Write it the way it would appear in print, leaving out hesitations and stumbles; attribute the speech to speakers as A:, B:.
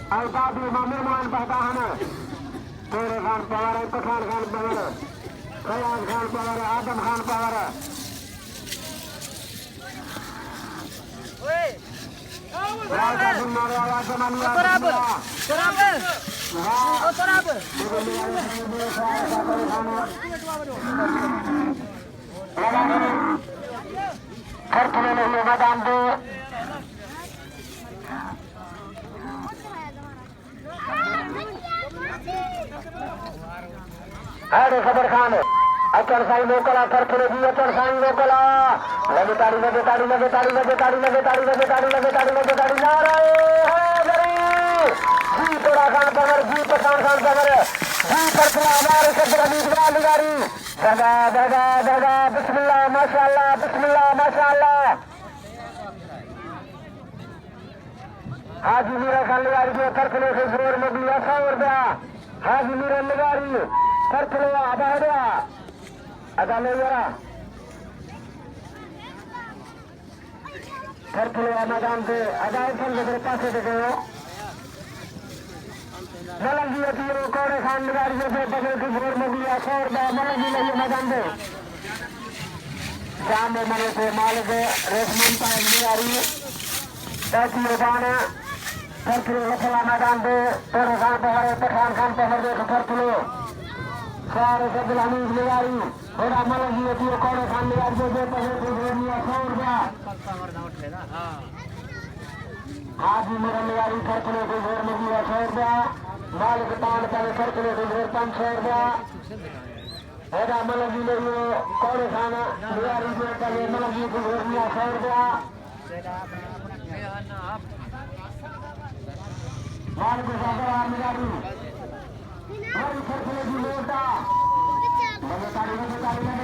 A: Al-Qabi Mamirman Bahtahan Tere Khan Pawar Pakhan Khan Pawar Khayan Khan Pawar Adam Khan Pawar Raja Sunnara Raja Mania Ada Sabar Khan, Acar Sai Lokala, Terkelebi, Acar Sai Lokala, lagi tari, Narai, Hari, Ji Purakan Pagar, Ji Pakan Khan Pagar, Ji Perkara Amar Sedrami Negari, Daga, Bismillah, Mashallah. Haji Mira Khan Negari, Terkele Khizur Mobiya Saurda, Haji Mira Negari. Terkelo ada lewara. Terkelo amadan tu ada insan berpas itu. Malangi itu kore Khan Negari itu bagai kubur mobil asor dah malangi lagi amadan tu. Jamu mana tu malu resmen Khan Negari. Tapi mana terkelo lepas amadan tu terkhan Khan terkelo. Saare Abdulhamid Negari, Hoda Malagi itu kore Khan Negari itu bagai kubur asor dah. Haji Mira Negari terkelo kubur mobil asor dah. Balik tahun pada terkelo kubur pansor dah. Hoda Malagi itu kore Khan Negari itu bagai Malagi kubur asor dah. Balik tahun Negari. Hari terkelo di Mota. Tari. Tari.